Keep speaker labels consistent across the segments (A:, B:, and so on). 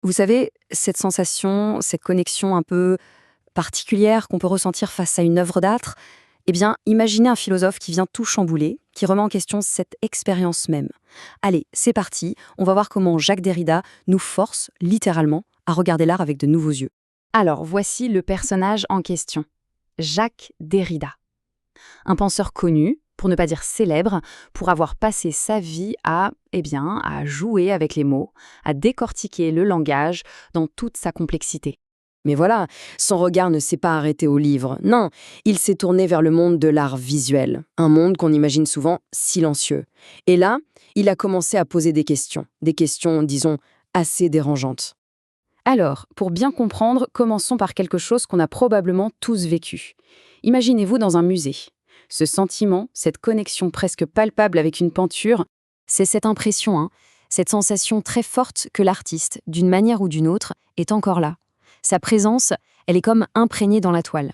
A: Vous savez, cette sensation, cette connexion un peu particulière qu'on peut ressentir face à une œuvre d'art, eh bien, imaginez un philosophe qui vient tout chambouler, qui remet en question cette expérience même. Allez, c'est parti, on va voir comment Jacques Derrida nous force, littéralement, à regarder l'art avec de nouveaux yeux. Alors, voici le personnage en question. Jacques Derrida. Un penseur connu, pour ne pas dire célèbre, pour avoir passé sa vie à jouer avec les mots, à décortiquer le langage dans toute sa complexité.
B: Mais voilà, son regard ne s'est pas arrêté au livre. Non, il s'est tourné vers le monde de l'art visuel, un monde qu'on imagine souvent silencieux. Et là, il a commencé à poser des questions, disons, assez dérangeantes.
A: Alors, pour bien comprendre, commençons par quelque chose qu'on a probablement tous vécu. Imaginez-vous dans un musée. Ce sentiment, cette connexion presque palpable avec une peinture, c'est cette impression, cette sensation très forte que l'artiste, d'une manière ou d'une autre, est encore là. Sa présence, elle est comme imprégnée dans la toile.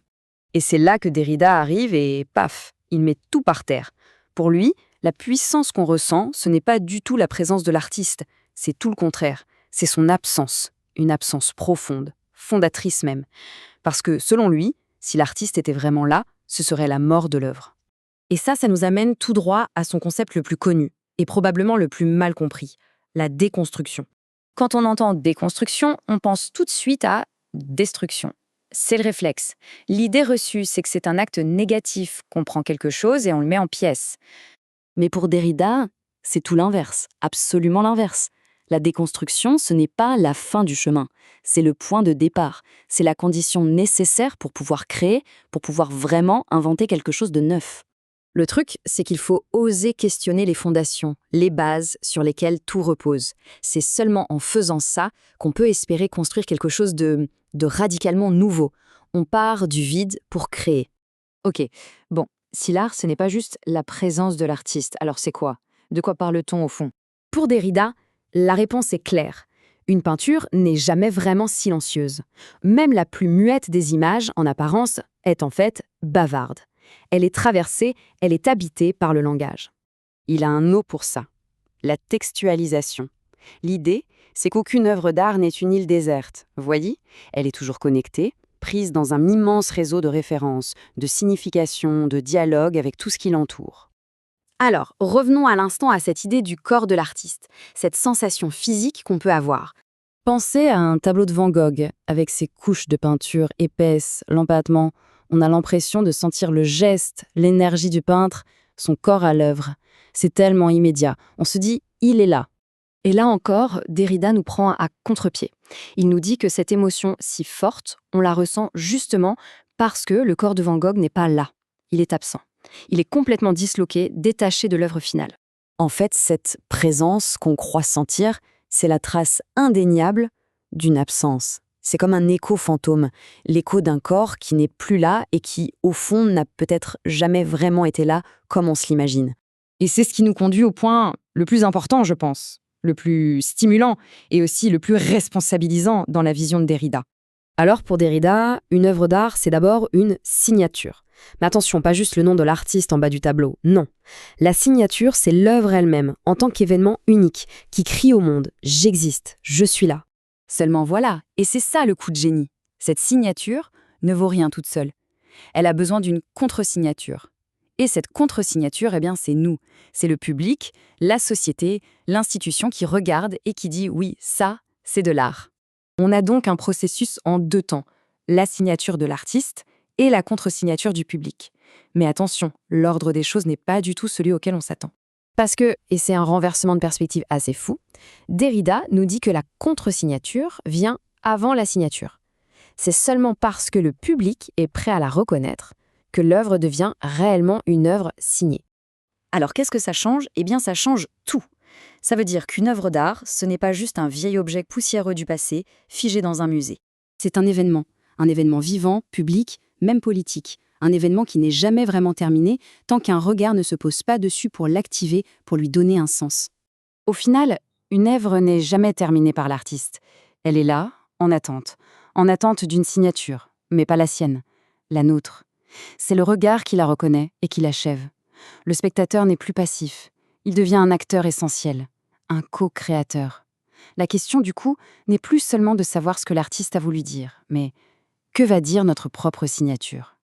B: Et c'est là que Derrida arrive et paf, il met tout par terre. Pour lui, la puissance qu'on ressent, ce n'est pas du tout la présence de l'artiste, c'est tout le contraire, c'est son absence, une absence profonde, fondatrice même. Parce que, selon lui, si l'artiste était vraiment là, ce serait la mort de l'œuvre. Et ça nous amène tout droit à son concept le plus connu, et probablement le plus mal compris, la déconstruction. Quand on entend déconstruction, on pense tout de suite à destruction. C'est le réflexe. L'idée reçue, c'est que c'est un acte négatif, qu'on prend quelque chose et on le met en pièces. Mais pour Derrida, c'est tout l'inverse, absolument l'inverse. La déconstruction, ce n'est pas la fin du chemin, c'est le point de départ, c'est la condition nécessaire pour pouvoir créer, pour pouvoir vraiment inventer quelque chose de neuf. Le truc, c'est qu'il faut oser questionner les fondations, les bases sur lesquelles tout repose. C'est seulement en faisant ça qu'on peut espérer construire quelque chose de radicalement nouveau. On part du vide pour créer. Ok, bon, si l'art, ce n'est pas juste la présence de l'artiste, alors c'est quoi? De quoi parle-t-on au fond? Pour Derrida, la réponse est claire. Une peinture n'est jamais vraiment silencieuse. Même la plus muette des images, en apparence, est en fait bavarde. Elle est traversée, elle est habitée par le langage. Il a un mot pour ça, la textualisation. L'idée, c'est qu'aucune œuvre d'art n'est une île déserte. Voyez, elle est toujours connectée, prise dans un immense réseau de références, de significations, de dialogues avec tout ce qui l'entoure. Alors, revenons à l'instant à cette idée du corps de l'artiste, cette sensation physique qu'on peut avoir. Pensez à un tableau de Van Gogh, avec ses couches de peinture épaisses, l'empattement. On a l'impression de sentir le geste, l'énergie du peintre, son corps à l'œuvre. C'est tellement immédiat. On se dit, il est là. Et là encore, Derrida nous prend à contre-pied. Il nous dit que cette émotion si forte, on la ressent justement parce que le corps de Van Gogh n'est pas là. Il est absent. Il est complètement disloqué, détaché de l'œuvre finale. En fait, cette présence qu'on croit sentir, c'est la trace indéniable d'une absence. C'est comme un écho fantôme, l'écho d'un corps qui n'est plus là et qui, au fond, n'a peut-être jamais vraiment été là comme on se l'imagine. Et c'est ce qui nous conduit au point le plus important, je pense, le plus stimulant et aussi le plus responsabilisant dans la vision de Derrida. Alors pour Derrida, une œuvre d'art, c'est d'abord une signature. Mais attention, pas juste le nom de l'artiste en bas du tableau, non. La signature, c'est l'œuvre elle-même, en tant qu'événement unique, qui crie au monde « J'existe, je suis là ». Seulement voilà, et c'est ça le coup de génie. Cette signature ne vaut rien toute seule. Elle a besoin d'une contre-signature. Et cette contre-signature, c'est nous. C'est le public, la société, l'institution qui regarde et qui dit « Oui, ça, c'est de l'art ». On a donc un processus en deux temps, la signature de l'artiste et la contre-signature du public. Mais attention, l'ordre des choses n'est pas du tout celui auquel on s'attend. Parce que, et c'est un renversement de perspective assez fou, Derrida nous dit que la contre-signature vient avant la signature. C'est seulement parce que le public est prêt à la reconnaître que l'œuvre devient réellement une œuvre signée. Alors qu'est-ce que ça change? Ça change tout. Ça veut dire qu'une œuvre d'art, ce n'est pas juste un vieil objet poussiéreux du passé, figé dans un musée. C'est un événement vivant, public, même politique. Un événement qui n'est jamais vraiment terminé tant qu'un regard ne se pose pas dessus pour l'activer, pour lui donner un sens. Au final, une œuvre n'est jamais terminée par l'artiste. Elle est là, en attente d'une signature, mais pas la sienne, la nôtre. C'est le regard qui la reconnaît et qui l'achève. Le spectateur n'est plus passif, il devient un acteur essentiel, un co-créateur. La question, du coup, n'est plus seulement de savoir ce que l'artiste a voulu dire, mais que va dire notre propre signature?